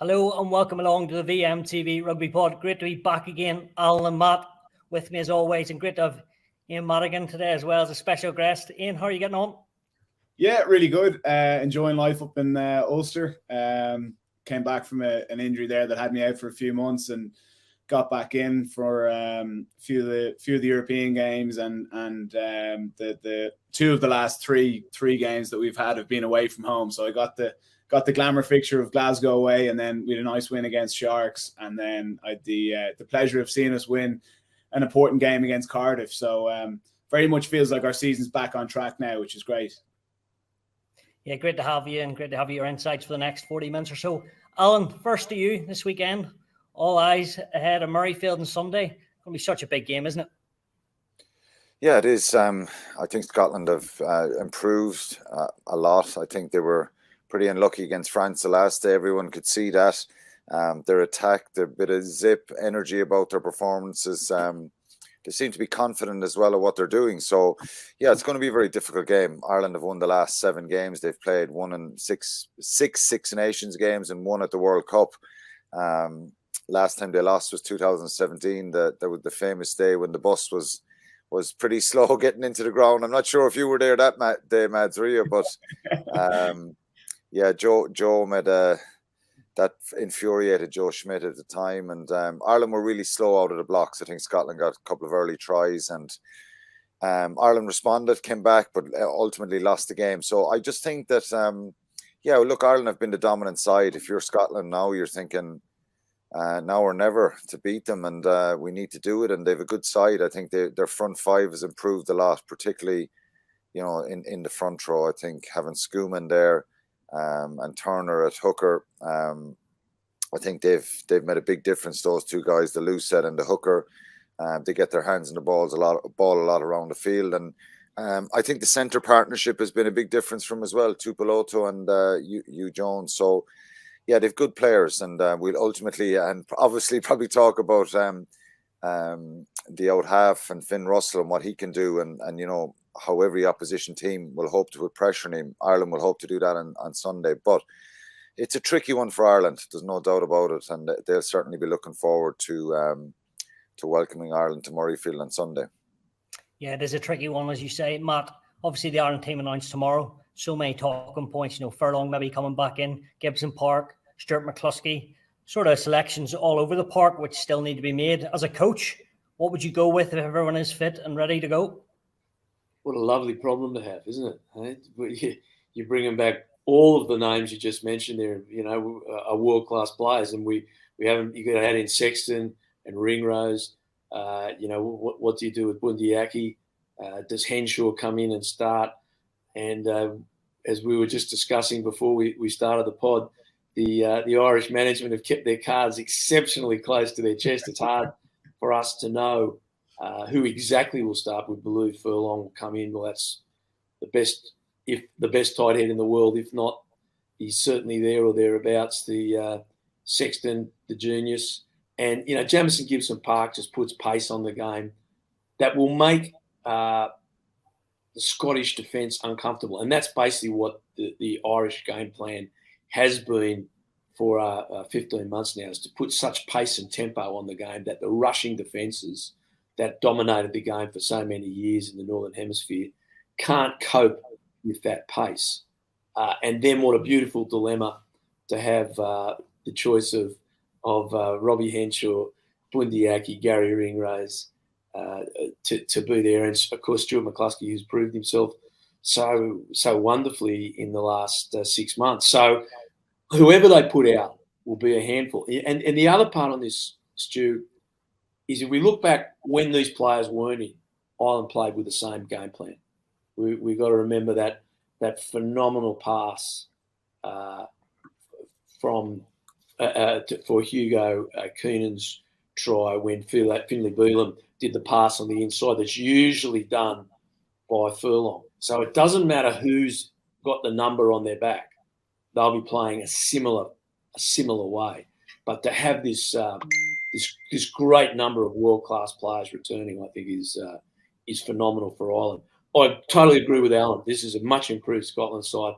Hello and welcome along to the VMTV Rugby Pod. Great to be back again, Alan and Matt, with me as always, and great to have Ian Madigan today as well as a special guest. Ian, how are you getting on? Yeah, really good. Enjoying life up in Ulster. Came back from an injury there that had me out for a few months, and got back in for a few of the European games, and the two of the last three games that we've had have been away from home. So I got the glamour fixture of Glasgow away, and then we had a nice win against Sharks, and then I had the pleasure of seeing us win an important game against Cardiff. So very much feels like our season's back on track now, which is great. Yeah, great to have you, and great to have your insights for the next 40 minutes or so. Alan, first to you this weekend. All eyes ahead of Murrayfield on Sunday. It's going to be such a big game, isn't it? Yeah, it is. I think Scotland have improved a lot. I think they were pretty unlucky against France the last day. Everyone could see that. Their attack, their bit of zip, energy about their performances. They seem to be confident as well of what they're doing. So, yeah, it's going to be a very difficult game. Ireland have won the last 7 games they've played, one in six Six Nations games and one at the World Cup. Last time they lost was 2017. That was the famous day when the bus was pretty slow getting into the ground. I'm not sure if you were there that day, Mads, were you? But yeah, Joe made that infuriated Joe Schmidt at the time, and Ireland were really slow out of the blocks. I think Scotland got a couple of early tries, and Ireland responded, came back, but ultimately lost the game. So I just think that, yeah, look, Ireland have been the dominant side. If you're Scotland now, you're thinking now or never to beat them, and we need to do it. And they have a good side. I think their front five has improved a lot, particularly, you know, in the front row. I think having Schoeman there and Turner at hooker, I think they've made a big difference. Those two guys, the loose set and the hooker, they get their hands on the ball a lot around the field, and I think the centre partnership has been a big difference from as well. Tupeloto and Hugh Jones. So yeah, they've good players, and we'll ultimately and obviously probably talk about the out half and Finn Russell and what he can do, and you know how every opposition team will hope to put pressure on him. Ireland will hope to do that on Sunday, but it's a tricky one for Ireland. There's no doubt about it, and they'll certainly be looking forward to welcoming Ireland to Murrayfield on Sunday. Yeah, it is a tricky one, as you say, Matt. Obviously, the Ireland team announced tomorrow. So many talking points. You know, Furlong maybe coming back in, Gibson Park, Stuart McCluskey, sort of selections all over the park, which still need to be made. As a coach, what would you go with if everyone is fit and ready to go? What a lovely problem to have, isn't it? You're bringing back all of the names you just mentioned there, you know, are world-class players, and we haven't. You got to add in Sexton and Ringrose. You know, what do you do with Bundyaki? Does Henshaw come in and start? And as we were just discussing before we started the pod, the Irish management have kept their cards exceptionally close to their chest. It's hard for us to know who exactly will start. We believe Furlong will come in. Well, that's the best tight head in the world. If not, he's certainly there or thereabouts. The Sexton, the genius, and you know Jamison Gibson Park just puts pace on the game that will make the Scottish defence uncomfortable, and that's basically what the Irish game plan has been for 15 months now, is to put such pace and tempo on the game that the rushing defences that dominated the game for so many years in the Northern Hemisphere can't cope with that pace. And then what a beautiful dilemma to have the choice of Robbie Henshaw, Bundyaki, Gary Ringrose to be there. And, of course, Stuart McCluskey, who's proved himself so wonderfully in the last 6 months. So whoever they put out will be a handful. And the other part on this, Stu, is if we look back when these players weren't in, Ireland played with the same game plan. We've got to remember that phenomenal pass for Hugo Keenan's try when Finlay Bealham did the pass on the inside that's usually done by Furlong. So it doesn't matter who's got the number on their back. They'll be playing a similar way. But to have this great number of world-class players returning, I think is phenomenal for Ireland. I totally agree with Alan. This is a much improved Scotland side.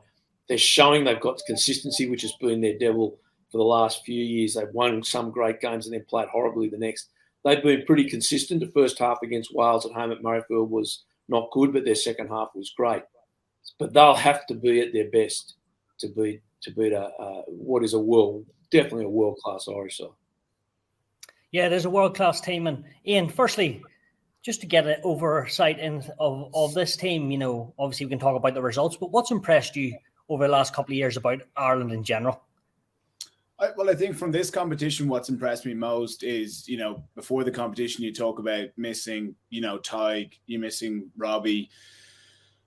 They're showing they've got consistency, which has been their devil for the last few years. They've won some great games and then played horribly the next. They've been pretty consistent. The first half against Wales at home at Murrayfield was not good, but their second half was great. But they'll have to be at their best to beat what is definitely a world-class Irish side. Yeah, there's a world-class team. And Ian, firstly, just to get an oversight of this team, you know, obviously we can talk about the results, but what's impressed you over the last couple of years about Ireland in general? I think from this competition, what's impressed me most is, you know, before the competition, you talk about missing, you know, Tig, you're missing Robbie.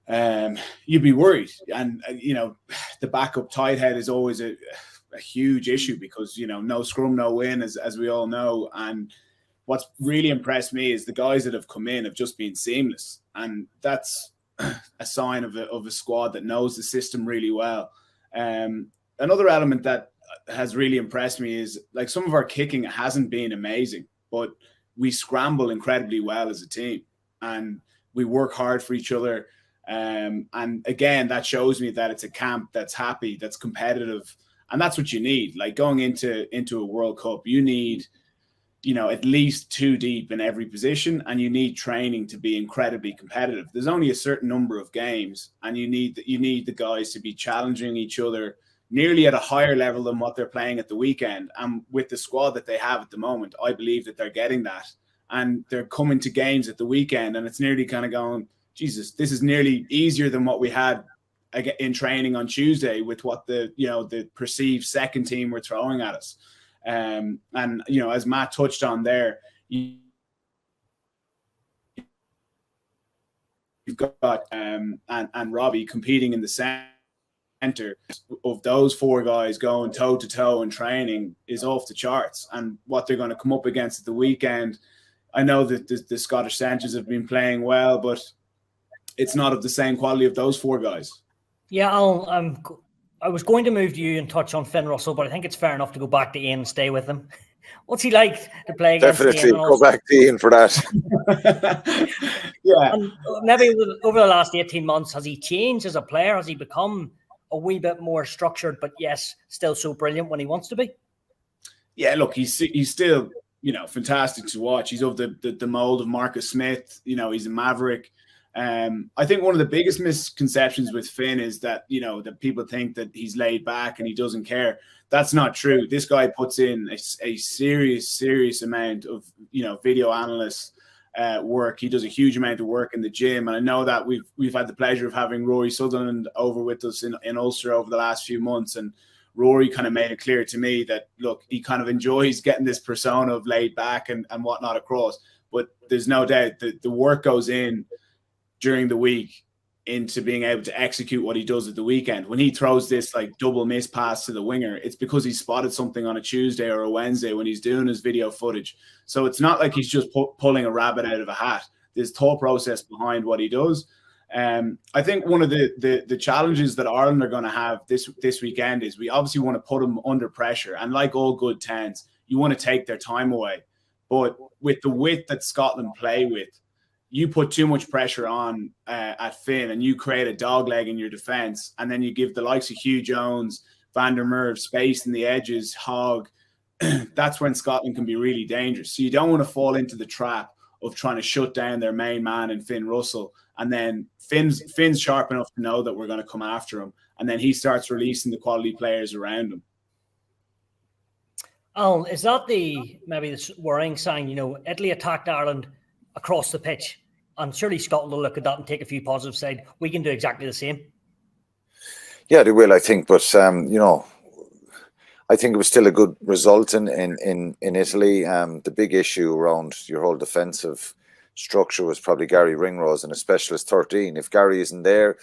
You'd be worried. And, you know, the backup tight head is always a huge issue because, you know, no scrum, no win, as we all know. And what's really impressed me is the guys that have come in have just been seamless. And that's a sign of a squad that knows the system really well. Another element that has really impressed me is, like, some of our kicking hasn't been amazing, but we scramble incredibly well as a team and we work hard for each other. And again, that shows me that it's a camp that's happy, that's competitive. And that's what you need. Like, going into a World Cup, you need, you know, at least 2 deep in every position, and you need training to be incredibly competitive. There's only a certain number of games, and you need the guys to be challenging each other nearly at a higher level than what they're playing at the weekend. And with the squad that they have at the moment, I believe that they're getting that. And they're coming to games at the weekend, and it's nearly kind of going, Jesus, this is nearly easier than what we had in training on Tuesday with what the perceived second team were throwing at us. And, you know, as Matt touched on there, you've got and Robbie competing in the center. Of those 4 guys going toe to toe in training is off the charts. And what they're going to come up against at the weekend, I know that the Scottish centres have been playing well, but it's not of the same quality of those 4 guys. Yeah, I was going to move to you and touch on Finn Russell, but I think it's fair enough to go back to Ian and stay with him. What's he like to play against? Definitely Ian? go back to Ian for that. Yeah. And maybe over the last 18 months, has he changed as a player? Has he become a wee bit more structured, but yes, still so brilliant when he wants to be? Yeah, look, he's still, you know, fantastic to watch. He's of the mold of Marcus Smith. You know, he's a maverick. I think one of the biggest misconceptions with Finn is that, you know, that people think that he's laid back and he doesn't care. That's not true. This guy puts in a serious amount of, you know, video analyst work. He does a huge amount of work in the gym. And I know that we've had the pleasure of having Rory Sutherland over with us in Ulster over the last few months. And Rory kind of made it clear to me that, look, he kind of enjoys getting this persona of laid back and whatnot across. But there's no doubt that the work goes in during the week into being able to execute what he does at the weekend. When he throws this like double miss pass to the winger, it's because he spotted something on a Tuesday or a Wednesday when he's doing his video footage. So it's not like he's just pulling a rabbit out of a hat. There's thought process behind what he does. I think one of the challenges that Ireland are going to have this weekend is we obviously want to put them under pressure. And like all good 10s, you want to take their time away. But with the width that Scotland play with, you put too much pressure on at Finn and you create a dogleg in your defence, and then you give the likes of Hugh Jones, Van der Merwe space in the edges, Hogg. That's when Scotland can be really dangerous. So you don't want to fall into the trap of trying to shut down their main man in Finn Russell. And then Finn's sharp enough to know that we're going to come after him. And then he starts releasing the quality players around him. Alan, is that maybe the worrying sign? You know, Italy attacked Ireland across the pitch, and surely Scotland will look at that and take a few positives, say we can do exactly the same. Yeah, they will, I think. But you know, I think it was still a good result in Italy. The big issue around your whole defensive structure was probably Gary Ringrose and a specialist 13. If Gary isn't there,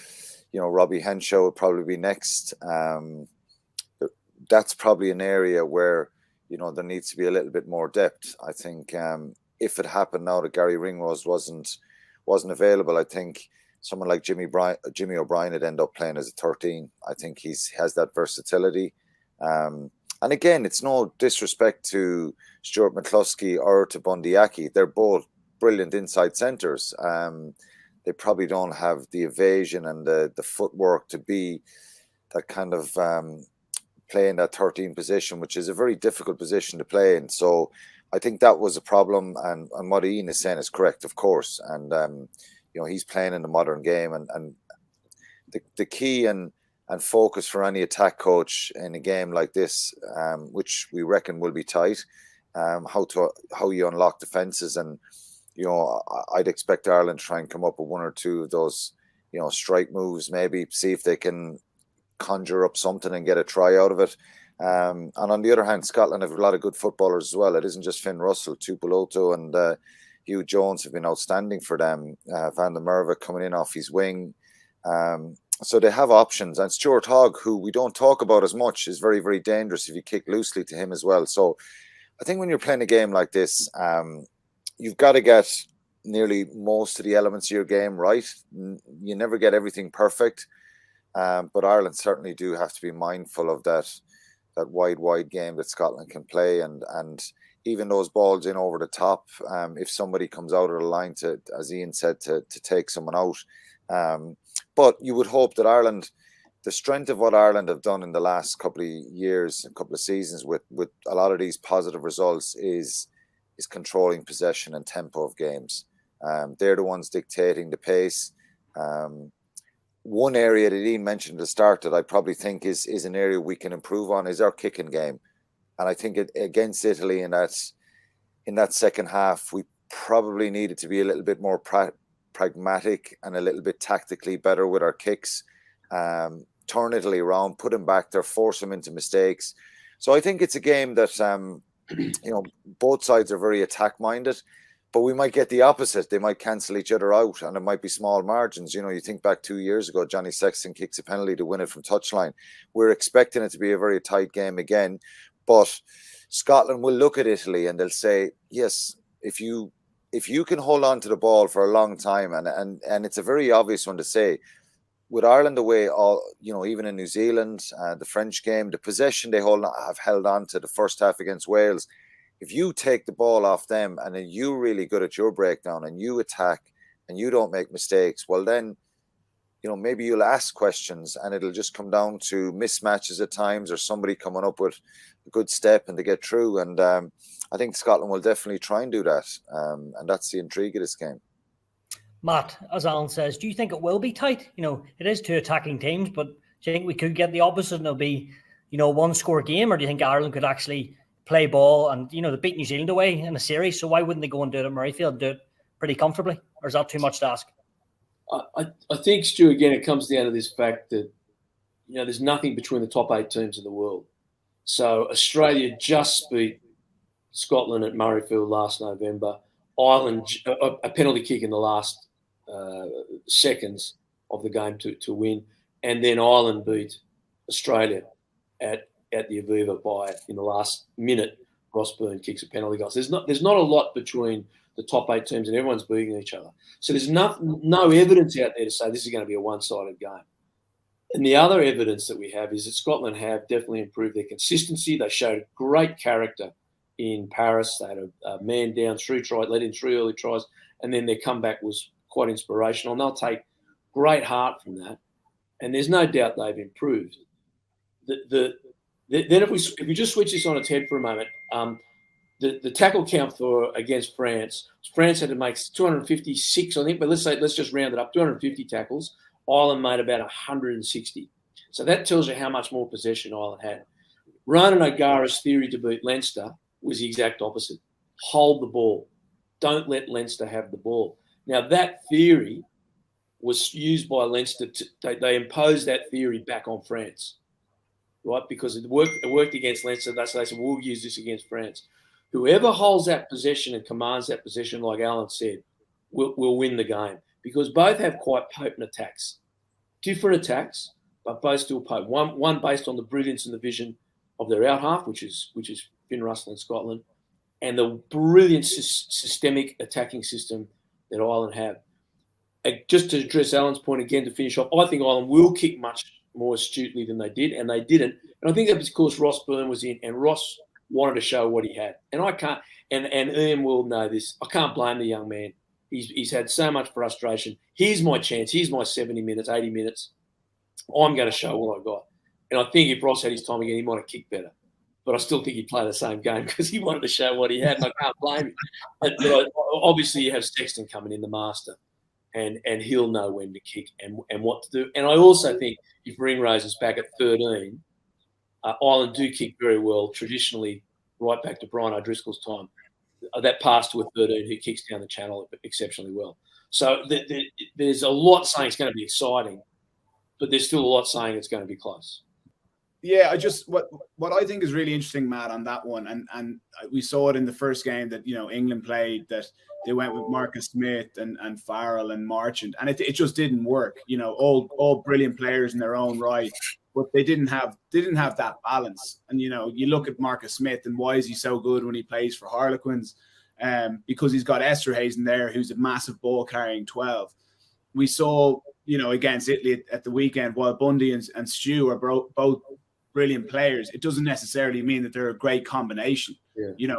you know, Robbie Henshaw would probably be next. That's probably an area where, you know, there needs to be a little bit more depth. I think if it happened now that Gary Ringrose wasn't available, I think someone like Jimmy O'Brien would end up playing as a 13. I think he has that versatility. And again, it's no disrespect to Stuart McCluskey or to Bundyaki. They're both brilliant inside centres. They probably don't have the evasion and the footwork to be that kind of play in that 13 position, which is a very difficult position to play in. So I think that was a problem, and what Ian is saying is correct, of course. And he's playing in the modern game, and the key and focus for any attack coach in a game like this, which we reckon will be tight, how you unlock defences. And I'd expect Ireland to try and come up with one or two of those strike moves, maybe see if they can conjure up something and get a try out of it. And on the other hand, Scotland have a lot of good footballers as well. It isn't just Finn Russell. Tupeloto and Hugh Jones have been outstanding for them. Van der Merwe coming in off his wing. So they have options. And Stuart Hogg, who we don't talk about as much, is very, very dangerous if you kick loosely to him as well. So I think when you're playing a game like this, you've got to get nearly most of the elements of your game right. You never get everything perfect. But Ireland certainly do have to be mindful of that wide game that Scotland can play, and even those balls in over the top, if somebody comes out of the line to, as Ian said, to take someone out. But you would hope that Ireland, the strength of what Ireland have done in the last couple of years, a couple of seasons with a lot of these positive results is controlling possession and tempo of games. They're the ones dictating the pace. One area that Ian mentioned at the start that I probably think is an area we can improve on is our kicking game. And I think against Italy in that second half, we probably needed to be a little bit more pragmatic and a little bit tactically better with our kicks. Turn Italy around, put them back there, force them into mistakes. So I think it's a game that both sides are very attack-minded. But we might get the opposite. They might cancel each other out, and it might be small margins. You think back 2 years ago, Johnny Sexton kicks a penalty to win it from touchline. We're expecting it to be a very tight game again. But Scotland will look at Italy and they'll say, yes, if you can hold on to the ball for a long time, and it's a very obvious one to say, with Ireland away, even in New Zealand, the French game, the possession they have held on to the first half against Wales. If you take the ball off them and then you're really good at your breakdown and you attack and you don't make mistakes, well then, maybe you'll ask questions and it'll just come down to mismatches at times or somebody coming up with a good step and they get through. And I think Scotland will definitely try and do that. And that's the intrigue of this game. Matt, as Alan says, do you think it will be tight? It is two attacking teams, but do you think we could get the opposite and it'll be, one score game, or do you think Ireland could actually play ball and, they beat New Zealand away in a series, so why wouldn't they go and do it at Murrayfield and do it pretty comfortably? Or is that too much to ask? I think, Stu, again, it comes down to this fact that, there's nothing between the top 8 teams in the world. So Australia just beat Scotland at Murrayfield last November. Ireland, a penalty kick in the last seconds of the game to win. And then Ireland beat Australia at the Aviva in the last minute. Ross Byrne kicks a penalty goal. So there's not a lot between the top 8 teams, and everyone's beating each other. So there's no evidence out there to say this is going to be a one-sided game. And the other evidence that we have is that Scotland have definitely improved their consistency. They showed great character in Paris. They had a man down, 3 tries, led in 3 early tries, and then their comeback was quite inspirational. And they'll take great heart from that. And there's no doubt they've improved. Then if we just switch this on its head for a moment, the tackle count against France had to make 256, I think, but let's just round it up, 250 tackles. Ireland made about 160. So that tells you how much more possession Ireland had. Ronan O'Gara's theory to beat Leinster was the exact opposite. Hold the ball. Don't let Leinster have the ball. Now, that theory was used by Leinster. They imposed that theory back on France, right? Because it worked against Leinster. So they said, we'll use this against France. Whoever holds that possession and commands that possession, like Alan said, will win the game. Because both have quite potent attacks. Different attacks, but both still potent. One based on the brilliance and the vision of their outhalf, which is Finn Russell in Scotland, and the brilliant systemic attacking system that Ireland have. Just to address Alan's point again to finish off, I think Ireland will kick much more astutely than they did, and they didn't. And I think that was because Ross Byrne was in, and Ross wanted to show what he had. And I can't, and Ian will know this, I can't blame the young man. He's had so much frustration. Here's my chance. Here's my 70 minutes, 80 minutes. I'm going to show what I got. And I think if Ross had his time again, he might have kicked better. But I still think he'd play the same game because he wanted to show what he had, and I can't blame him. But obviously, you have Sexton coming in, the master, and he'll know when to kick and what to do. And I also think if Ringrose is back at 13, Ireland do kick very well traditionally, right back to Brian O'Driscoll's time. That pass to a 13 who kicks down the channel exceptionally well. So there's a lot saying it's going to be exciting, but there's still a lot saying it's going to be close. Yeah, what I think is really interesting, Matt, on that one, and we saw it in the first game that England played, that they went with Marcus Smith and Farrell and Marchant, and it just didn't work. All brilliant players in their own right, but they didn't have that balance. And you look at Marcus Smith, and why is he so good when he plays for Harlequins? Because he's got Esterhazy there, who's a massive ball carrying 12. We saw against Italy at the weekend, while Bundy and Stew are both brilliant players, it doesn't necessarily mean that they're a great combination. Yeah.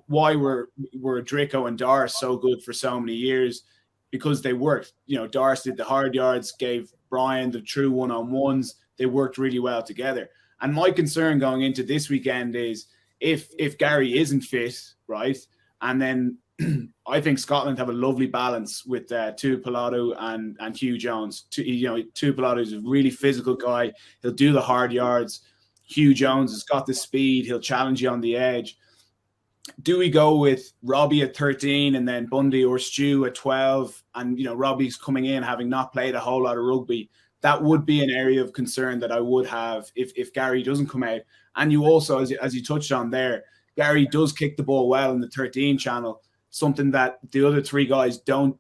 Why were Drico and Doris so good for so many years? Because they worked. Doris did the hard yards, gave Brian the true one-on-ones. They worked really well together. And my concern going into this weekend is if Gary isn't fit, right, and then I think Scotland have a lovely balance with Tuipulotu and Hugh Jones. Tuipulotu is a really physical guy. He'll do the hard yards. Hugh Jones has got the speed. He'll challenge you on the edge. Do we go with Robbie at 13 and then Bundy or Stew at 12? And Robbie's coming in having not played a whole lot of rugby. That would be an area of concern that I would have if Gary doesn't come out. And you also, as you touched on there, Gary does kick the ball well in the 13 channel. Something that the other three guys don't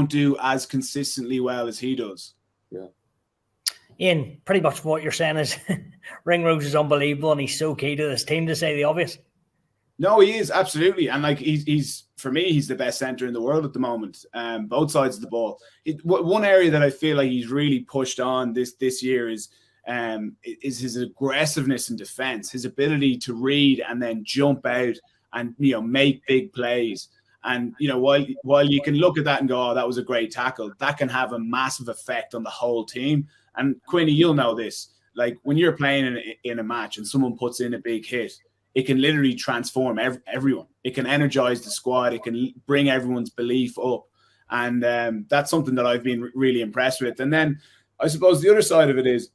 do as consistently well as he does. Yeah. Ian, pretty much what you're saying is Ringrose is unbelievable and he's so key to this team, to say the obvious. No, he is, absolutely. And he's for me, he's the best centre in the world at the moment, both sides of the ball. One area that I feel like he's really pushed on this year is his aggressiveness in defence, his ability to read and then jump out and make big plays. And, while you can look at that and go, oh, that was a great tackle, that can have a massive effect on the whole team. And Quinny, you'll know this. Like when you're playing in a match and someone puts in a big hit, it can literally transform everyone. It can energize the squad. It can bring everyone's belief up. And that's something that I've been really impressed with. And then I suppose the other side of it is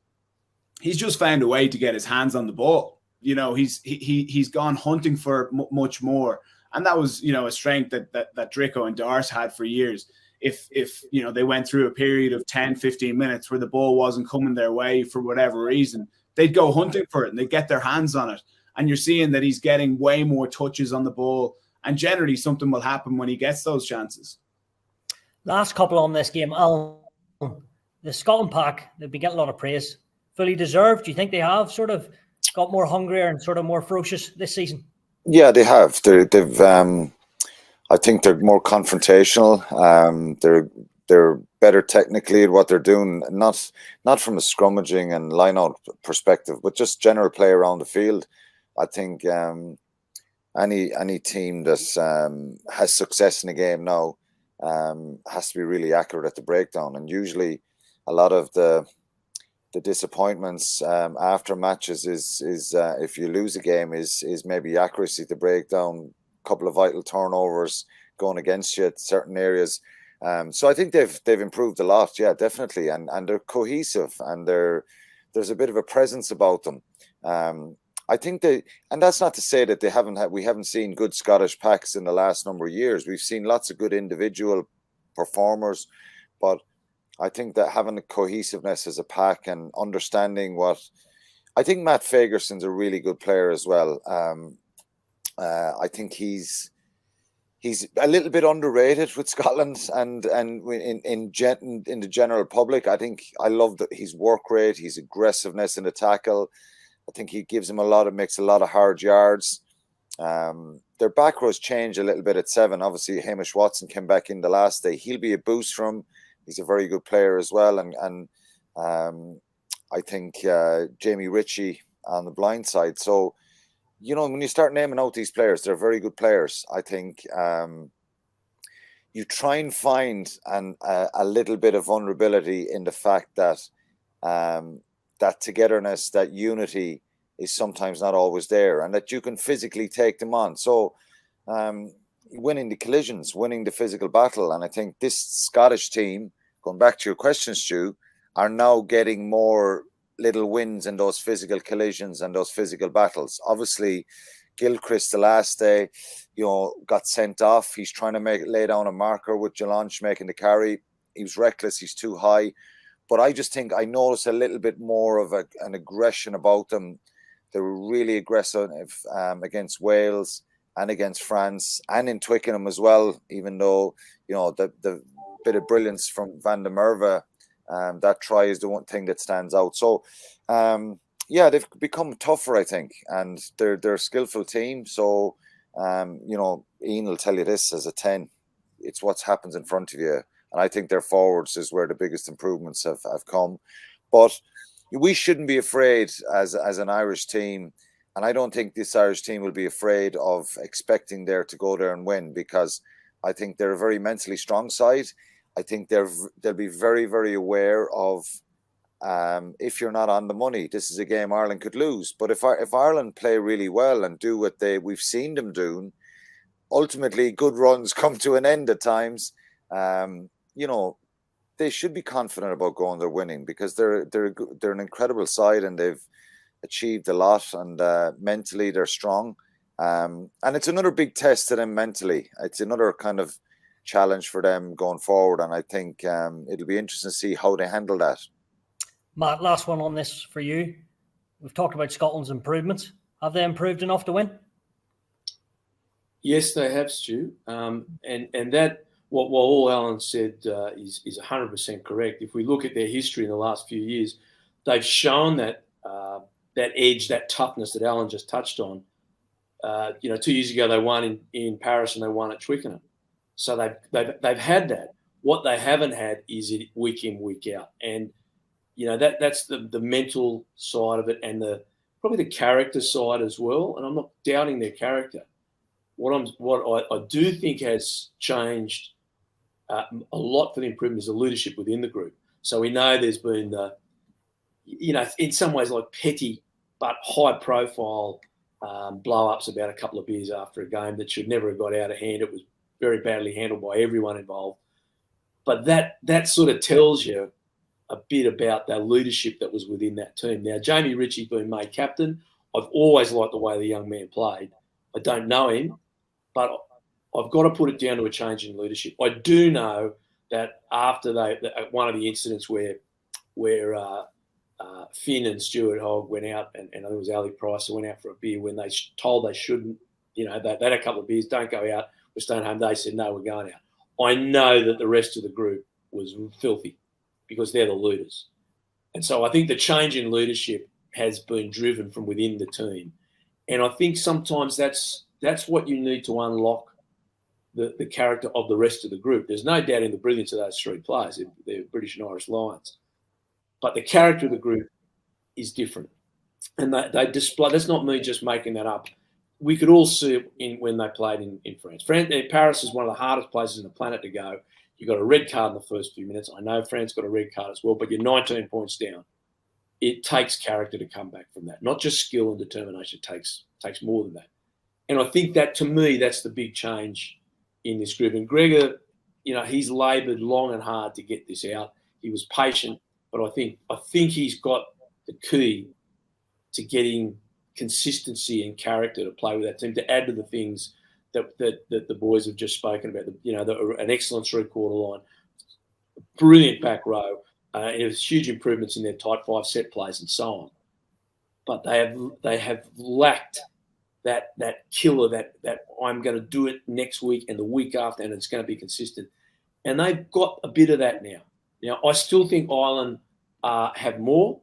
he's just found a way to get his hands on the ball. He's gone hunting for much more. And that was, a strength that Drico and Doris had for years. If they went through a period of 10, 15 minutes where the ball wasn't coming their way for whatever reason, they'd go hunting for it and they'd get their hands on it. And you're seeing that he's getting way more touches on the ball. And generally something will happen when he gets those chances. Last couple on this game, Alan. The Scotland pack, they've been getting a lot of praise. Fully deserved. Do you think they have sort of got more hungrier and sort of more ferocious this season? Yeah, they have. They've. I think they're more confrontational. They're better technically at what they're doing. Not from a scrummaging and line-out perspective, but just general play around the field. I think any team that has success in a game now has to be really accurate at the breakdown. And usually, a lot of the disappointments after matches is if you lose a game is maybe accuracy to break down, a couple of vital turnovers going against you at certain areas. So I think they've improved a lot, yeah, definitely, and they're cohesive and there's a bit of a presence about them. I think and that's not to say that we haven't seen good Scottish packs in the last number of years. We've seen lots of good individual performers, but I think that having a cohesiveness as a pack and understanding I think Matt Fagerson's a really good player as well. I think he's a little bit underrated with Scotland and in the general public. I think I love that his work rate, his aggressiveness in the tackle. I think he makes a lot of hard yards. Their back row's changed a little bit at 7. Obviously, Hamish Watson came back in the last day. He'll be a boost for him. He's a very good player as well. And I think Jamie Ritchie on the blind side. So, when you start naming out these players, they're very good players. I think you try and find a little bit of vulnerability in the fact that that togetherness, that unity is sometimes not always there, and that you can physically take them on. So winning the collisions, winning the physical battle. And I think this Scottish team, going back to your question, Stu, are now getting more little wins in those physical collisions and those physical battles. Obviously, Gilchrist the last day, got sent off. He's trying to lay down a marker with Jalonch making the carry. He was reckless. He's too high. But I just think I noticed a little bit more of an aggression about them. They were really aggressive against Wales and against France and in Twickenham as well, even though, the bit of brilliance from Van der Merwe, that try is the one thing that stands out. So, they've become tougher, I think, and they're a skillful team. So, Ian will tell you this as a 10. It's what happens in front of you. And I think their forwards is where the biggest improvements have come. But we shouldn't be afraid as an Irish team. And I don't think this Irish team will be afraid of expecting there to go there and win, because I think they're a very mentally strong side. I think they'll be very, very aware of if you're not on the money, this is a game Ireland could lose. But if Ireland play really well and do what we've seen them doing, ultimately good runs come to an end at times. They should be confident about going there winning, because they're an incredible side and they've achieved a lot, and mentally they're strong. And it's another big test to them mentally. It's another kind of challenge for them going forward, and I think it'll be interesting to see how they handle that. Matt, last one on this for you. We've talked about Scotland's improvements. Have they improved enough to win? Yes, they have, Stu. And that what all Alan said is 100% correct. If we look at their history in the last few years, they've shown that that edge, that toughness that Alan just touched on. 2 years ago they won in Paris and they won at Twickenham. So they've had that. What they haven't had is it week in, week out. And that's the mental side of it, and probably the character side as well. And I'm not doubting their character. What I do think has changed a lot for the improvement is the leadership within the group. So we know there's been in some ways like petty but high profile blow-ups about a couple of beers after a game that should never have got out of hand. It was very badly handled by everyone involved. But that sort of tells you a bit about the leadership that was within that team. Now, Jamie Ritchie's been made captain. I've always liked the way the young man played. I don't know him, but I've got to put it down to a change in leadership. I do know that after one of the incidents where Finn and Stuart Hogg went out, and I think it was Ali Price who went out for a beer when they told they shouldn't, they had a couple of beers, don't go out, we're staying home. They said, no, we're going out. I know that the rest of the group was filthy because they're the leaders. And so I think the change in leadership has been driven from within the team. And I think sometimes that's what you need to unlock the character of the rest of the group. There's no doubt in the brilliance of those three players. They're British and Irish Lions. But the character of the group is different. And they display, that's not me just making that up. We could all see it when they played in France. Paris is one of the hardest places on the planet to go. You got a red card in the first few minutes. I know France got a red card as well, but you're 19 points down. It takes character to come back from that. Not just skill and determination. It takes more than that. And I think that, to me, that's the big change in this group. And Gregor, he's laboured long and hard to get this out. He was patient, but I think he's got the key to getting consistency and character to play with that team, to add to the things that the boys have just spoken about. An excellent three-quarter line, brilliant back row. It was huge improvements in their tight five set plays and so on. But they have lacked that killer, that I'm going to do it next week and the week after, and it's going to be consistent. And they've got a bit of that now. Now, I still think Ireland have more,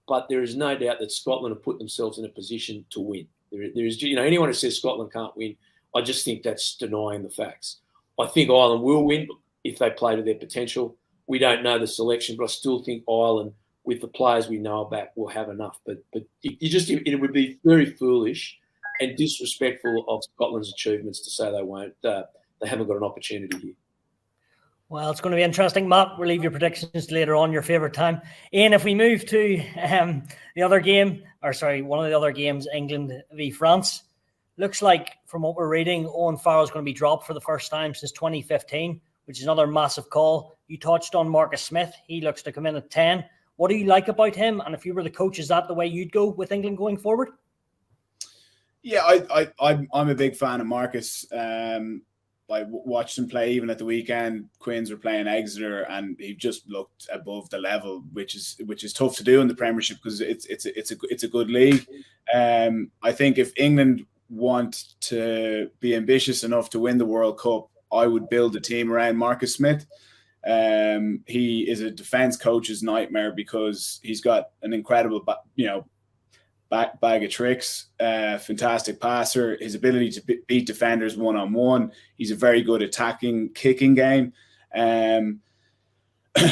but there is no doubt that Scotland have put themselves in a position to win. There is, anyone who says Scotland can't win, I just think that's denying the facts. I think Ireland will win if they play to their potential. We don't know the selection, but I still think Ireland, with the players we know about, will have enough. But it would be very foolish and disrespectful of Scotland's achievements to say they won't. They haven't got an opportunity here. Well, it's going to be interesting, Matt. We'll leave your predictions later on, your favourite time. Ian, if we move to the other game, or sorry, one of the other games, England v France, looks like from what we're reading, Owen Farrell is going to be dropped for the first time since 2015, which is another massive call. You touched on Marcus Smith. He looks to come in at 10. What do you like about him? And if you were the coach, is that the way you'd go with England going forward? Yeah, I'm a big fan of Marcus. I watched him play even at the weekend. Quins were playing Exeter, and he just looked above the level, which is tough to do in the Premiership because it's a good league. I think if England want to be ambitious enough to win the World Cup, I would build a team around Marcus Smith. He is a defense coach's nightmare because he's got an incredible, bag of tricks, fantastic passer, his ability to beat defenders one-on-one. He's a very good attacking, kicking game.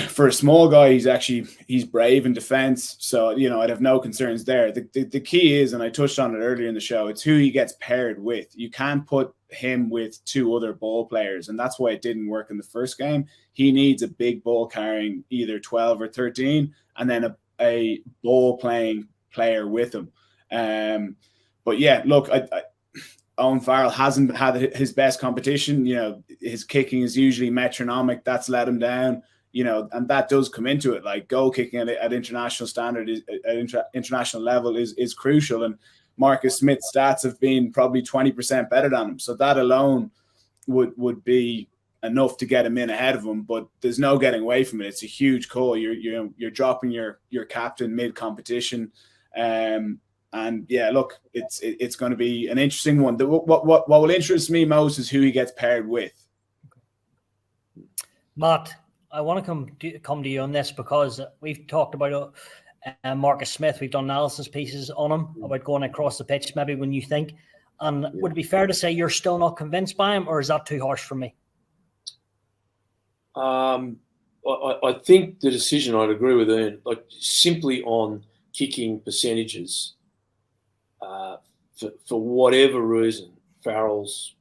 For a small guy, he's brave in defense. So, I'd have no concerns there. The key is, and I touched on it earlier in the show, it's who he gets paired with. You can't put him with two other ball players, and that's why it didn't work in the first game. He needs a big ball carrying either 12 or 13, and then a ball playing player with him. But yeah, look, Owen Farrell hasn't had his best competition. His kicking is usually metronomic. That's let him down. And that does come into it. Like goal kicking at international standard, at international level is crucial. And Marcus Smith's stats have been probably 20% better than him. So that alone would be enough to get him in ahead of him. But there's no getting away from it. It's a huge call. You're dropping your captain mid competition. And yeah, look, it's going to be an interesting one. What will interest me most is who he gets paired with. Matt, I want to come to you on this because we've talked about Marcus Smith. We've done analysis pieces on him about going across the pitch, maybe when you think. And would it be fair to say you're still not convinced by him, or is that too harsh for me? I think the decision, I'd agree with Ian, like simply on kicking percentages, for whatever reason, Farrell's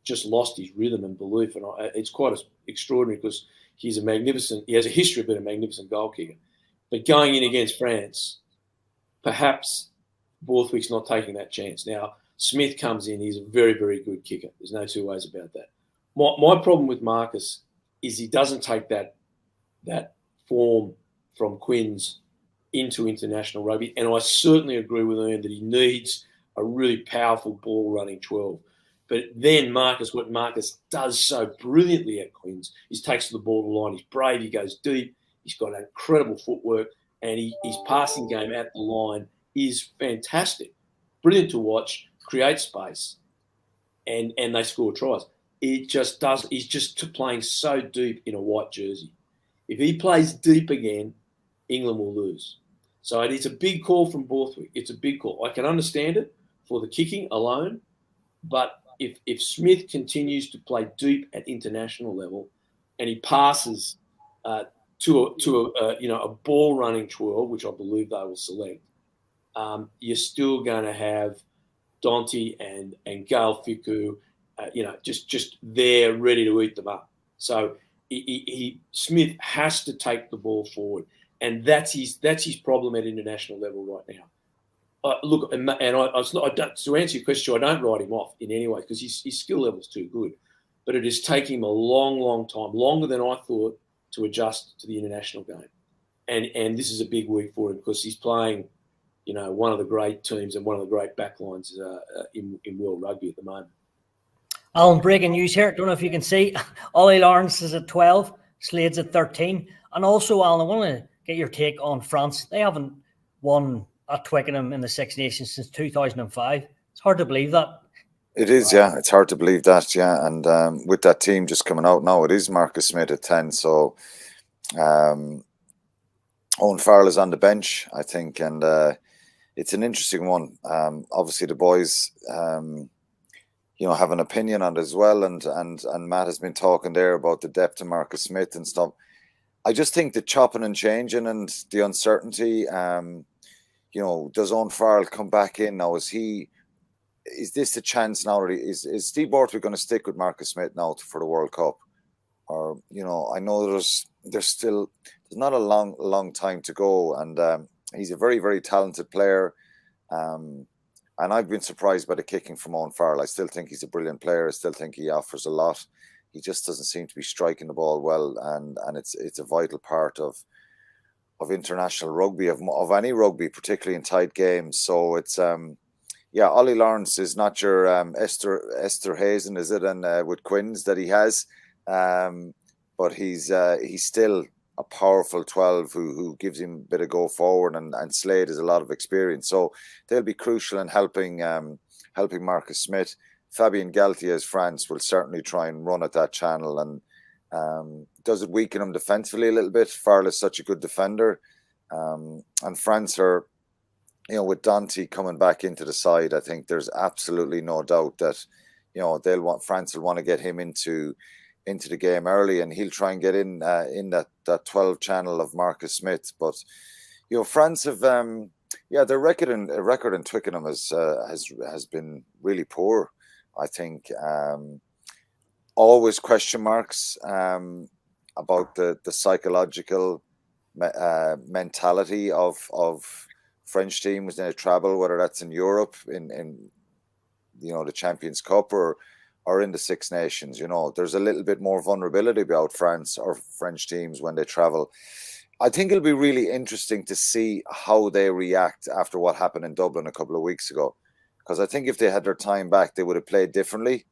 just lost his rhythm and belief. And it's quite extraordinary because he has a history of being a magnificent goal kicker. But going in against France, perhaps Borthwick's not taking that chance. Now, Smith comes in, he's a very, very good kicker. There's no two ways about that. My problem with Marcus is he doesn't take that form from Quins into international rugby. And I certainly agree with Ian that he needs a really powerful ball-running 12. But then what Marcus does so brilliantly at Quins is takes the ball to the line. He's brave, he goes deep, he's got incredible footwork, and his passing game at the line is fantastic. Brilliant to watch, create space, and they score tries. He's just playing so deep in a white jersey. If he plays deep again, England will lose. So it's a big call from Borthwick. It's a big call. I can understand it for the kicking alone, but if Smith continues to play deep at international level and he passes to a ball running 12, which I believe they will select, you're still going to have Dante and Gail Fiku, just there ready to eat them up. So Smith has to take the ball forward, and that's his problem at international level right now. Look, to answer your question, I don't write him off in any way because his skill level is too good, but it is taking him a long, long time, longer than I thought, to adjust to the international game, and this is a big week for him because he's playing, one of the great teams and one of the great backlines in world rugby at the moment. Alan, breaking news here. Don't know if you can see. Ollie Lawrence is at 12, Slade's at 13. And also, Alan, I want to get your take on France. They haven't won at Twickenham in the Six Nations since 2005. It's hard to believe that. It is, yeah. It's hard to believe that, yeah. And with that team just coming out now, it is Marcus Smith at 10. So Owen Farrell is on the bench, I think. And it's an interesting one. Obviously, the boys... have an opinion on it as well, and Matt has been talking there about the depth of Marcus Smith and stuff. I just think the chopping and changing and the uncertainty, does Owen Farrell come back in now? Is this the chance now? Is Steve Borthwick going to stick with Marcus Smith now for the World Cup? I know there's not a long time to go, and he's a very, very talented player. And I've been surprised by the kicking from Owen Farrell. I still think he's a brilliant player. I still think he offers a lot. He just doesn't seem to be striking the ball well, and it's a vital part of international rugby, of any rugby, particularly in tight games. So it's Ollie Lawrence is not your Esther Hazen, is it? And with Quins that he has, but he's still a powerful 12 who gives him a bit of go forward, and Slade has a lot of experience, so they'll be crucial in helping Marcus Smith. Fabien Galtier's France will certainly try and run at that channel, and does it weaken him defensively a little bit? Farrell is such a good defender, and France are, with Dante coming back into the side, I think there's absolutely no doubt that France will want to get him into the game early, and he'll try and get in that 12 channel of Marcus Smith. But France have their record in Twickenham has been really poor. I think always question marks about the psychological mentality of French teams in a travel, whether that's in Europe in the Champions Cup or in the Six Nations. There's a little bit more vulnerability about France or French teams when they travel. I think it'll be really interesting to see how they react after what happened in Dublin a couple of weeks ago, because I think if they had their time back, they would have played differently.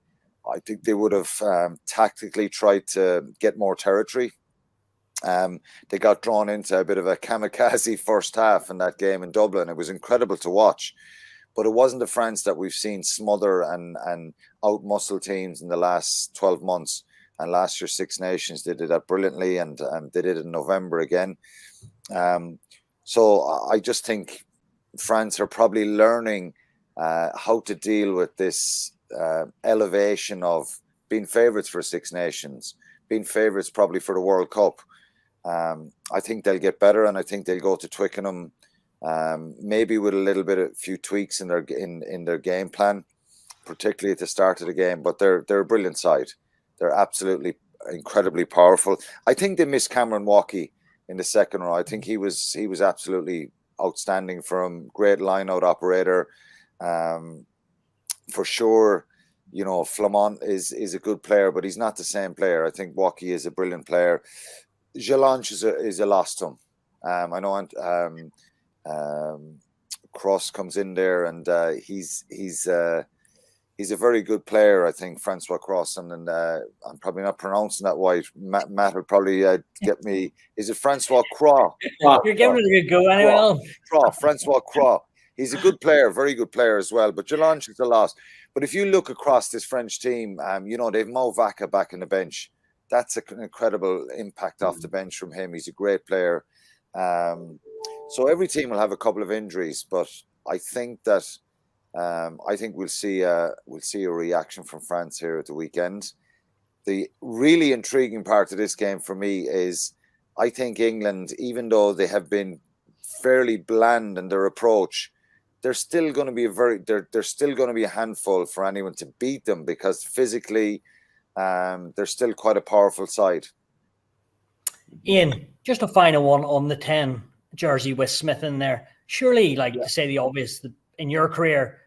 I think they would have tactically tried to get more territory. They got drawn into a bit of a kamikaze first half in that game in Dublin. It was incredible to watch. But it wasn't the France that we've seen smother and out-muscle teams in the last 12 months. And last year, Six Nations, they did that brilliantly, and they did it in November again. So I just think France are probably learning how to deal with this elevation of being favourites for Six Nations, being favourites probably for the World Cup. I think they'll get better, and I think they'll go to Twickenham maybe with a few tweaks in their game plan, particularly at the start of the game. But they're a brilliant side. They're absolutely incredibly powerful. I think they missed Cameron Walkie in the second row. I think he was absolutely outstanding for him. Great line-out operator, for sure. Flamont is a good player, but he's not the same player. I think Walkie is a brilliant player. Jalanche is a loss to him. I know Cross comes in there, and he's a very good player. I think Francois Cross, and I'm probably not pronouncing that right. Matt will probably get me. Is it Francois Croix? You're giving it a good go anyway. Francois Croix. He's a good player, very good player as well. But Jalanche is a loss. But if you look across this French team, they've Mo Vaca back in the bench. That's an incredible impact off the bench from him. He's a great player. So every team will have a couple of injuries, but I think that we'll see a reaction from France here at the weekend. The really intriguing part of this game for me is I think England, even though they have been fairly bland in their approach, they're still going to be they're still going to be a handful for anyone to beat them, because physically they're still quite a powerful side. Ian, just a final one on the 10 jersey with Smith in there. Surely, to say the obvious, in your career,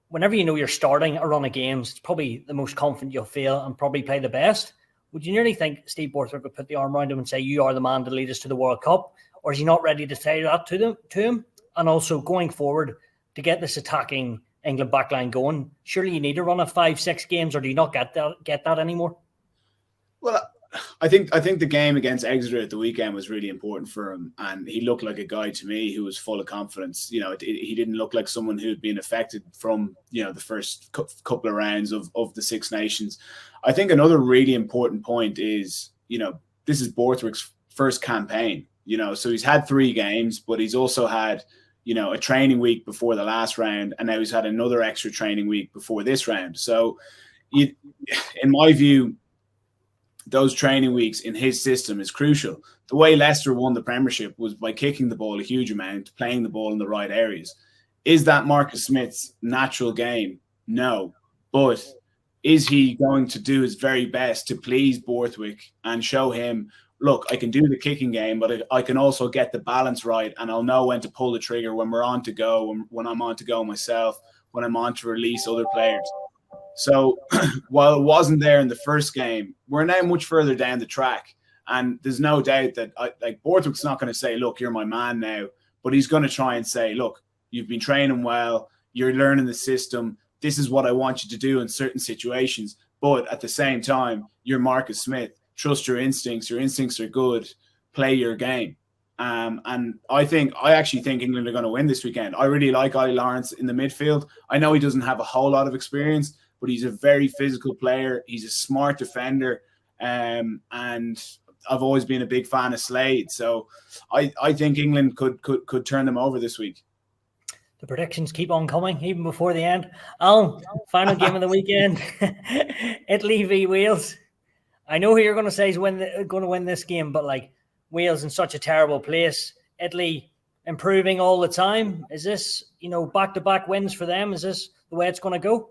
whenever you're starting a run of games, it's probably the most confident you'll feel and probably play the best. Would you nearly think Steve Borthwick would put the arm around him and say, you are the man to lead us to the World Cup? Or is he not ready to say that to him? And also, going forward, to get this attacking England backline going, surely you need to run a 5-6 games, or do you not get that anymore? Well, I think the game against Exeter at the weekend was really important for him, and he looked like a guy to me who was full of confidence. He didn't look like someone who'd been affected from the first couple of rounds of the Six Nations. I think another really important point is this is Borthwick's first campaign. So he's had 3 games, but he's also had a training week before the last round, and now he's had another extra training week before this round. So, in my view, those training weeks in his system is crucial. The way Leicester won the Premiership was by kicking the ball a huge amount, playing the ball in the right areas. Is that Marcus Smith's natural game? No. But is he going to do his very best to please Borthwick and show him, look, I can do the kicking game, but I can also get the balance right, and I'll know when to pull the trigger when we're on to go, when I'm on to go myself, when I'm on to release other players. So while it wasn't there in the first game, we're now much further down the track. And there's no doubt that Borthwick's not going to say, look, you're my man now. But he's going to try and say, look, you've been training well. You're learning the system. This is what I want you to do in certain situations. But at the same time, you're Marcus Smith. Trust your instincts. Your instincts are good. Play your game. And I actually think England are going to win this weekend. I really like Ollie Lawrence in the midfield. I know he doesn't have a whole lot of experience, but he's a very physical player. He's a smart defender. And I've always been a big fan of Slade. So I think England could turn them over this week. The predictions keep on coming, even before the end. Alan, final game of the weekend. Italy v Wales. I know who you're going to say is going to win this game, but like Wales in such a terrible place. Italy improving all the time. Is this, back-to-back wins for them? Is this the way it's going to go?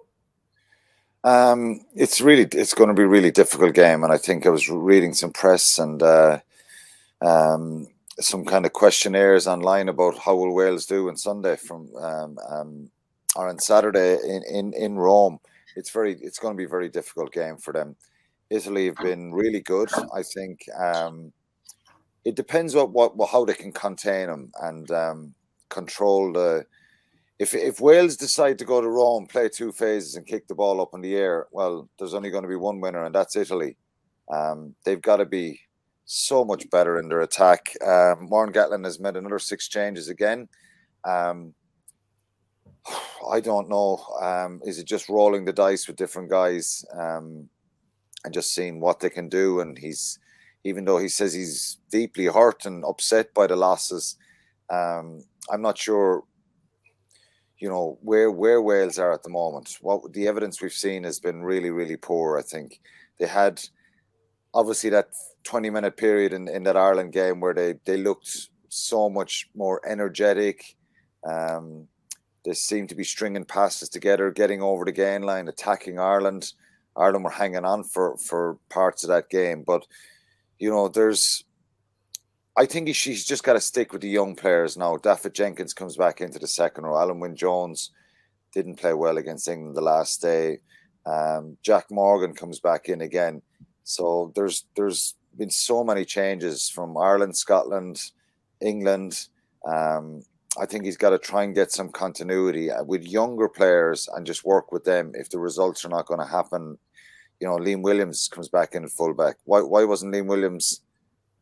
It's going to be a really difficult game, and I think I was reading some press and some kind of questionnaires online about how will Wales do on Sunday or on Saturday in Rome. It's going to be a very difficult game for them. Italy have been really good. I think it depends on how they can contain them and control the. If Wales decide to go to Rome, play two phases and kick the ball up in the air, well, there's only going to be one winner, and that's Italy. They've got to be so much better in their attack. Warren Gatland has made another 6 changes again. I don't know. Is it just rolling the dice with different guys and just seeing what they can do? And even though he says he's deeply hurt and upset by the losses, I'm not sure. Where Wales are at the moment. What the evidence we've seen has been really, really poor. I think they had obviously that 20-minute period in that Ireland game where they looked so much more energetic. They seemed to be stringing passes together, getting over the gain line, attacking Ireland. Ireland were hanging on for parts of that game, but I think she's just got to stick with the young players now. Daffet Jenkins comes back into the second row. Alan Wynne-Jones didn't play well against England the last day. Jack Morgan comes back in again. So there's been so many changes from Ireland, Scotland, England. I think he's got to try and get some continuity with younger players and just work with them. If the results are not going to happen, Liam Williams comes back in at fullback. Why wasn't Liam Williams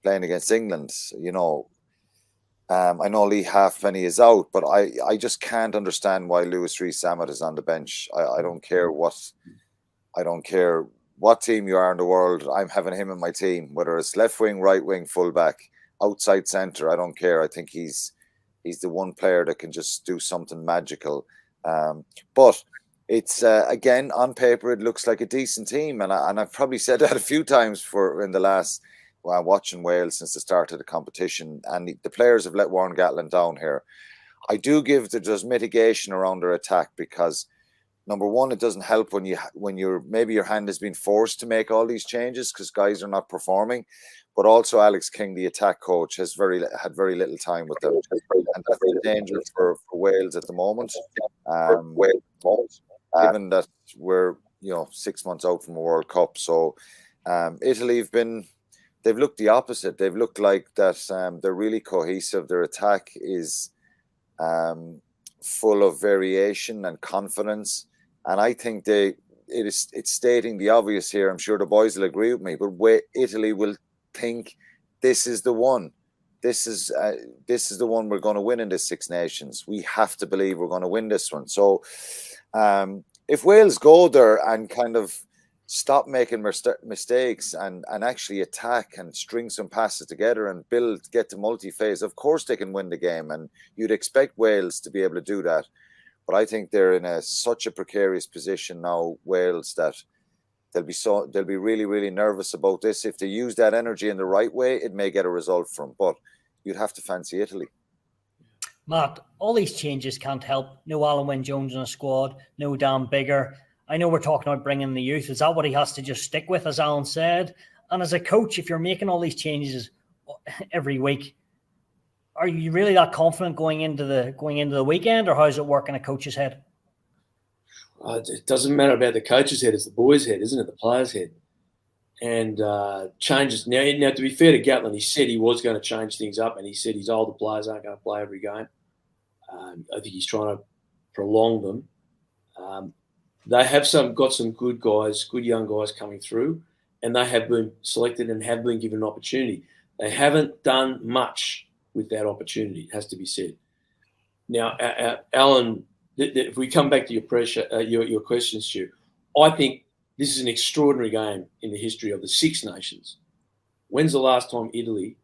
playing against England? I know Lee Halfpenny is out, but I just can't understand why Lewis Rees-Zammit is on the bench. I don't care what team you are in the world. I'm having him in my team, whether it's left wing, right wing, fullback, outside centre. I don't care. I think he's the one player that can just do something magical. But it's again, on paper, it looks like a decent team, and I've probably said that a few times in the last. Watching Wales since the start of the competition, and the players have let Warren Gatland down here. I do give that there's mitigation around their attack because, number one, it doesn't help when maybe your hand has been forced to make all these changes because guys are not performing. But also, Alex King, the attack coach, had very little time with them, and that's dangerous for Wales at the moment. Given that we're 6 months out from a World Cup, so Italy they've looked the opposite. They've looked like that they're really cohesive. Their attack is full of variation and confidence. And I think it's stating the obvious here. I'm sure the boys will agree with me, but Italy will think this is the one. This is the one we're going to win in this Six Nations. We have to believe we're going to win this one. So if Wales go there and kind of stop making mistakes and actually attack and string some passes together and get to multi-phase, of course they can win the game, and you'd expect Wales to be able to do that. But I think they're in such a precarious position now, Wales, that they'll be really, really nervous about this. If they use that energy in the right way, it may get a result from. But you'd have to fancy Italy. Matt, all these changes can't help. No Alan Wynne-Jones in a squad, no Dan Biggar. I know we're talking about bringing the youth. Is that what he has to just stick with, as Alan said? And as a coach, if you're making all these changes every week, are you really that confident going into the weekend, or how does it work in a coach's head? It doesn't matter about the coach's head; it's the boys' head, isn't it? The players' head. And changes now. To be fair to Gatland, he said he was going to change things up, and he said his older players aren't going to play every game. I think he's trying to prolong them. They have got some good guys, good young guys coming through, and they have been selected and have been given an opportunity. They haven't done much with that opportunity, it has to be said. Now, Alan, if we come back to your question, Stu, I think this is an extraordinary game in the history of the Six Nations. When's the last time Italy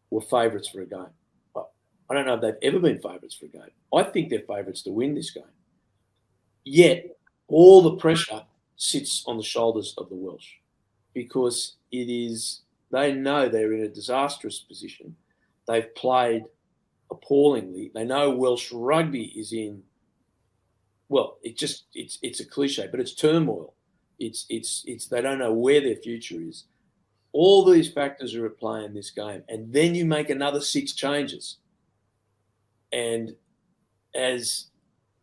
were favourites for a game? I don't know if they've ever been favourites for a game. I think they're favourites to win this game. Yet, all the pressure sits on the shoulders of the Welsh because they know they're in a disastrous position. They've played appallingly. They know Welsh rugby is in, well, it's a cliche, but it's turmoil. It's they don't know where their future is. All these factors are at play in this game. And then you make another 6 changes. And as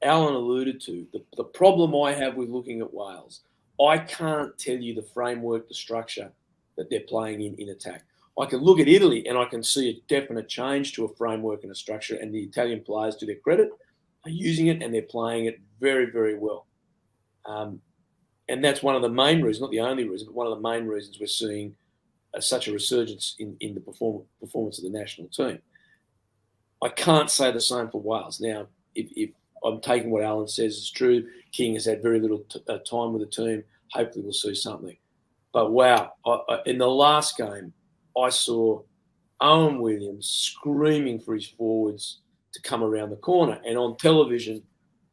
Alan alluded to, the problem I have with looking at Wales, I can't tell you the framework, the structure that they're playing in attack. I can look at Italy and I can see a definite change to a framework and a structure, and the Italian players, to their credit, are using it and they're playing it very, very well. And that's one of the main reasons, not the only reason, but one of the main reasons we're seeing such a resurgence in the performance of the national team. I can't say the same for Wales. Now, if I'm taking what Alan says is true, King has had very little time with the team. Hopefully we'll see something. But wow, in the last game, I saw Owen Williams screaming for his forwards to come around the corner. And on television,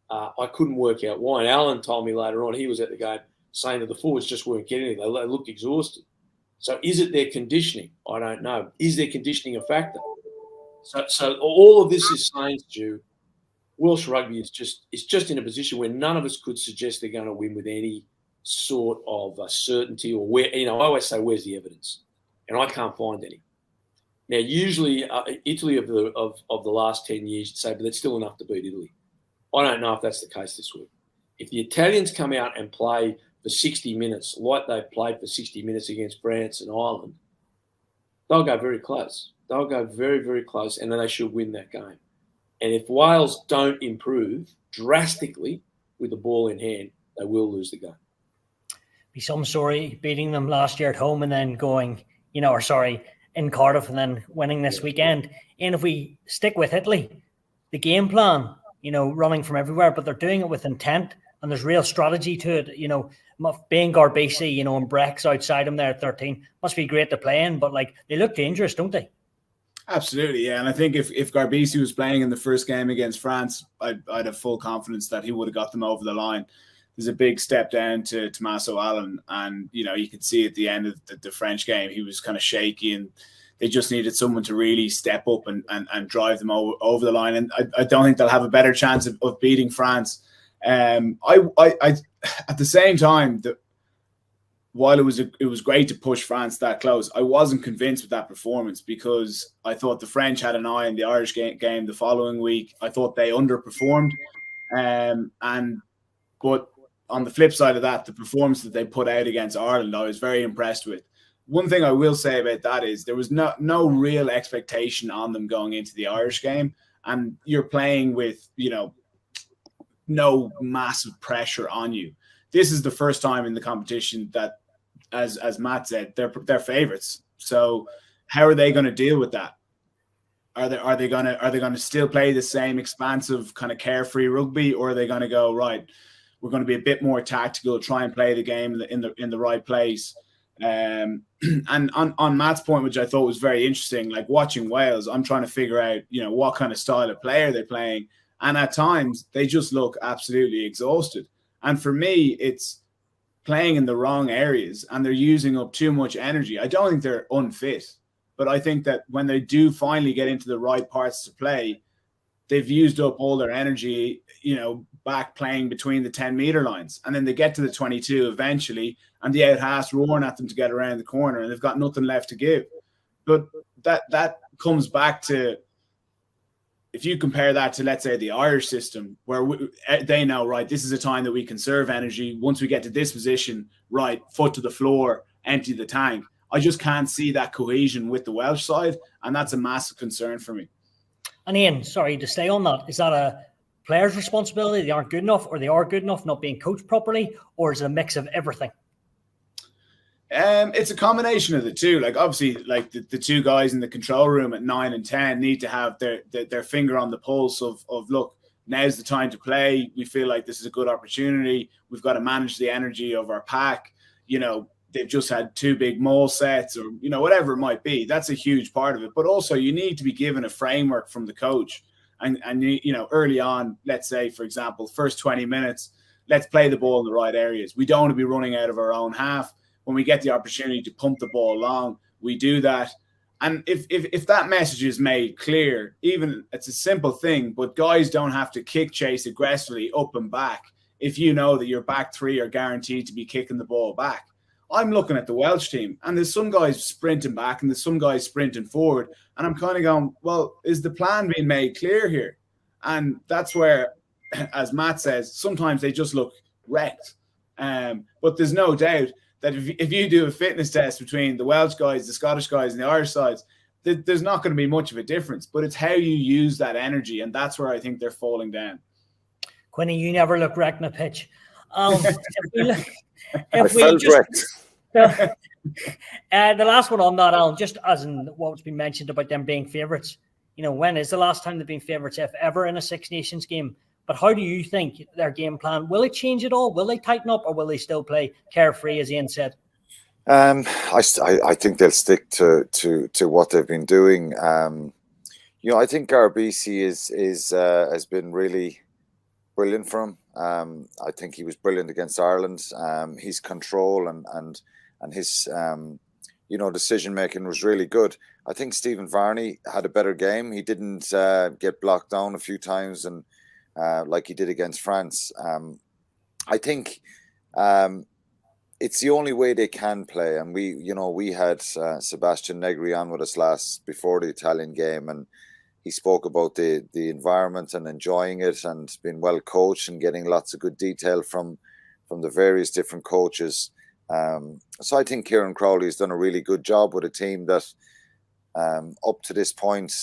I couldn't work out why. And Alan told me later on, he was at the game, saying that the forwards just weren't getting it. They looked exhausted. So is it their conditioning? I don't know. Is their conditioning a factor? So all of this is saying to you, Welsh rugby is just in a position where none of us could suggest they're going to win with any sort of certainty, or where, I always say, where's the evidence? And I can't find any. Now, usually Italy of the last 10 years, you'd say, but that's still enough to beat Italy. I don't know if that's the case this week. If the Italians come out and play for 60 minutes like they played for 60 minutes against France and Ireland, they'll go very close. They'll go very, very close, and then they should win that game. And if Wales don't improve drastically with the ball in hand, they will lose the game. Be some story beating them last year at home and then going, in Cardiff and then winning this weekend. And if we stick with Italy, the game plan, running from everywhere, but they're doing it with intent and there's real strategy to it. Being Garbisi, and Breck's outside him there at 13 must be great to play in, but they look dangerous, don't they? Absolutely, yeah. And I think if Garbisi was playing in the first game against France, I'd have full confidence that he would have got them over the line. There's a big step down to Tommaso Allen, and you could see at the end of the French game he was kind of shaky, and they just needed someone to really step up and drive them over the line. And I don't think they'll have a better chance of beating France. I at the same time, while it was great to push France that close, I wasn't convinced with that performance, because I thought the French had an eye on the Irish game the following week. I thought they underperformed, but on the flip side of that, the performance that they put out against Ireland, I was very impressed with. One thing I will say about that is there was no real expectation on them going into the Irish game, and you're playing with no massive pressure on you. This is the first time in the competition that, as Matt said, they're favourites. So how are they going to deal with that? Are they going to still play the same expansive kind of carefree rugby, or are they going to go, right, we're going to be a bit more tactical, try and play the game in the right place? And on Matt's point, which I thought was very interesting, like watching Wales, I'm trying to figure out, what kind of style of player they're playing. And at times they just look absolutely exhausted. And for me, it's playing in the wrong areas and they're using up too much energy. I don't think they're unfit, but I think that when they do finally get into the right parts to play, they've used up all their energy, back playing between the 10-meter lines. And then they get to the 22 eventually, and the out-half's roaring at them to get around the corner, and they've got nothing left to give. But that comes back to, if you compare that to, let's say, the Irish system, where they know, right, this is a time that we conserve energy. Once we get to this position, right, foot to the floor, empty the tank. I just can't see that cohesion with the Welsh side, and that's a massive concern for me. And Ian, sorry to stay on that. Is that a player's responsibility? They aren't good enough, or they are good enough, not being coached properly, or is it a mix of everything? It's a combination of the two. Like, obviously, like the two guys in the control room at 9 and 10 need to have their finger on the pulse of look, now's the time to play. We feel like this is a good opportunity. We've got to manage the energy of our pack. They've just had 2 big maul sets, or whatever it might be. That's a huge part of it. But also, you need to be given a framework from the coach, and early on, let's say, for example, first 20 minutes, let's play the ball in the right areas. We don't want to be running out of our own half. When we get the opportunity to pump the ball along, we do that. And if that message is made clear, even it's a simple thing, but guys don't have to kick chase aggressively up and back if you know that your back 3 are guaranteed to be kicking the ball back. I'm looking at the Welsh team, and there's some guys sprinting back and there's some guys sprinting forward, and I'm kind of going, well, is the plan being made clear here? And that's where, as Matt says, sometimes they just look wrecked. But there's no doubt that if you do a fitness test between the Welsh guys, the Scottish guys, and the Irish sides, there's not going to be much of a difference. But it's how you use that energy, and that's where I think they're falling down. Quinny, you never look wrecked in a pitch. The last one on that, Alan, just as in what's been mentioned about them being favourites, when is the last time they've been favourites, if ever, in a Six Nations game? But how do you think their game plan, will it change at all? Will they tighten up, or will they still play carefree, as Ian said? I think they'll stick to what they've been doing. I think RBC has been really brilliant for him. I think he was brilliant against Ireland. His control and his decision making was really good. I think Stephen Varney had a better game. He didn't get blocked down a few times and like he did against France. I think it's the only way they can play. And we had Sebastian Negri on with us before the Italian game, and he spoke about the environment and enjoying it and being well coached and getting lots of good detail from the various different coaches. So I think Kieran Crowley has done a really good job with a team that up to this point,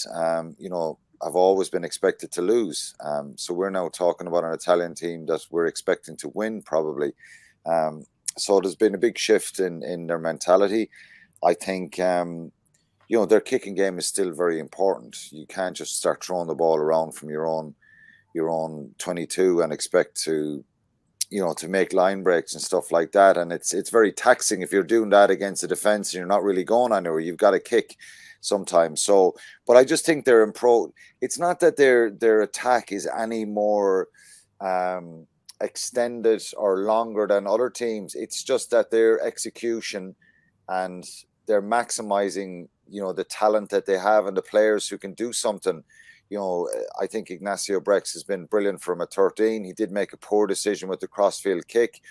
have always been expected to lose. So we're now talking about an Italian team that we're expecting to win probably. So there's been a big shift in their mentality. I think, their kicking game is still very important. You can't just start throwing the ball around from your own 22 and expect to make line breaks and stuff like that. And it's very taxing if you're doing that against a defense and you're not really going anywhere. You've got to kick sometimes. So, but I just think it's not that their attack is any more extended or longer than other teams. It's just that their execution and they're maximizing, the talent that they have and the players who can do something. I think Ignacio Brex has been brilliant from a 13. He did make a poor decision with the crossfield kick.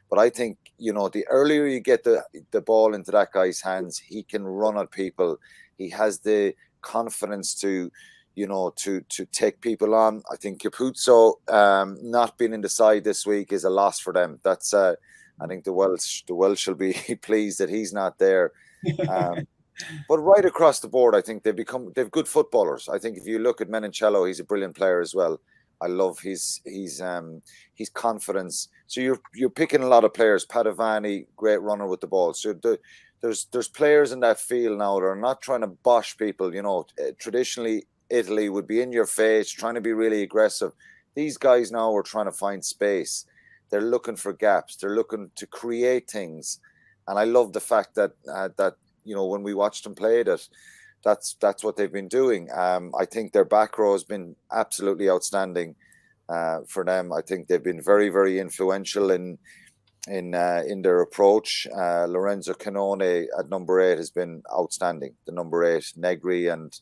But I think, the earlier you get the ball into that guy's hands, he can run at people. He has the confidence to take people on. I think Capuzzo not being in the side this week is a loss for them. That's I think the Welsh will be pleased that he's not there. But right across the board, I think they've good footballers. I think if you look at Menoncello, he's a brilliant player as well. I love his confidence. So you're picking a lot of players. Padovani, great runner with the ball. So there's players in that field now that are not trying to bosh people. Traditionally Italy would be in your face, trying to be really aggressive. These guys now are trying to find space. They're looking for gaps. They're looking to create things. And I love the fact that when we watched them play, that's what they've been doing. I think their back row has been absolutely outstanding for them. I think they've been very, very influential in their approach. Lorenzo Canone at number 8 has been outstanding. The number 8, Negri and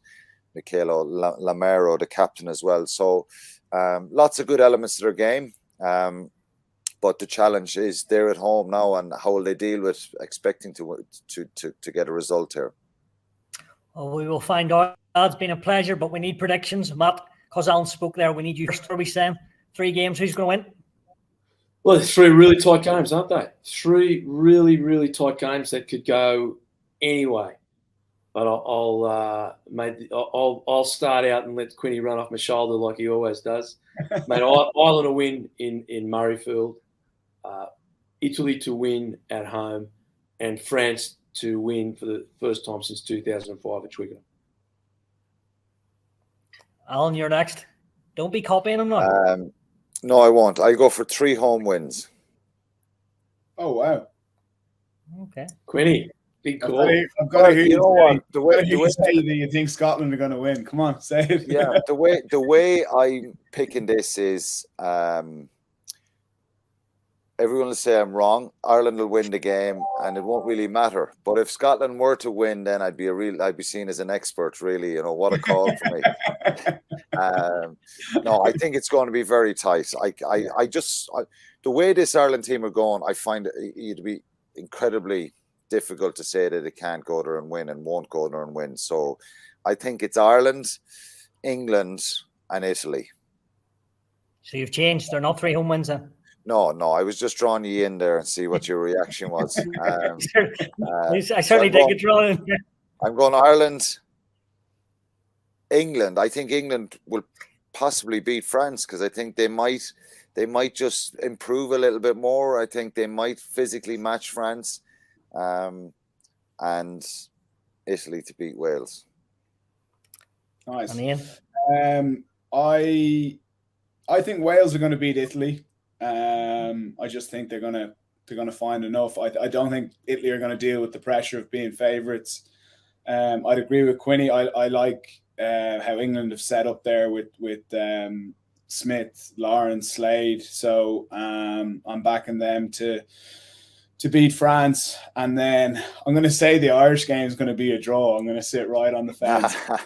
Michaelo Lamero, the captain as well. So lots of good elements to their game. But the challenge is they're at home now, and how will they deal with expecting to get a result here? Well, we will find out. It's been a pleasure, but we need predictions. Matt, because Alan spoke there, we need you first. What are we saying? 3 games, who's going to win? Well, there's 3 really tight games, aren't they? 3 really, really tight games that could go anyway. But I'll start out and let Quinny run off my shoulder like he always does. Mate, Ireland will win in Murrayfield, Italy to win at home, and France to win for the first time since 2005 at Twickenham. Alan, you're next. Don't be copying him now. No, I won't. I'll go for 3 home wins. Oh, wow. Okay. Quinny, big call. I've got to hear you what? The way you say that you think Scotland are going to win. Come on, say it. Yeah, the way I'm picking this is everyone will say I'm wrong. Ireland will win the game, and it won't really matter. But if Scotland were to win, then I'd be seen as an expert. Really, what a call for me. No, I think it's going to be very tight. The way this Ireland team are going, I find it'd be incredibly difficult to say that it can't go there and win and won't go there and win. So I think it's Ireland, England, and Italy. So you've changed. They're not 3 home wins then? No, I was just drawing you in there and see what your reaction was. I certainly take a draw in. I'm going Ireland, England. I think England will possibly beat France because I think they might just improve a little bit more. I think they might physically match France, and Italy to beat Wales. Nice. And Ian? I think Wales are going to beat Italy. I just think they're going to find enough. I don't think Italy are going to deal with the pressure of being favourites. I'd agree with Quinny. I like how England have set up there with Smith, Lawrence, Slade. So I'm backing them to beat France. And then I'm going to say the Irish game is going to be a draw. I'm going to sit right on the fence. And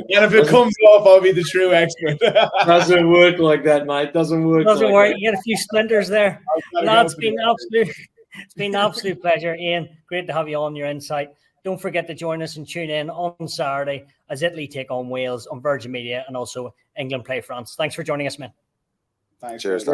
if it comes off, I'll be the true expert. Doesn't work like that, mate. Doesn't work. You get a few splinters there. It's been an absolute pleasure, Ian. Great to have you on, your insight. Don't forget to join us and tune in on Saturday as Italy take on Wales on Virgin Media, and also England play France. Thanks for joining us, man. Thanks. Cheers.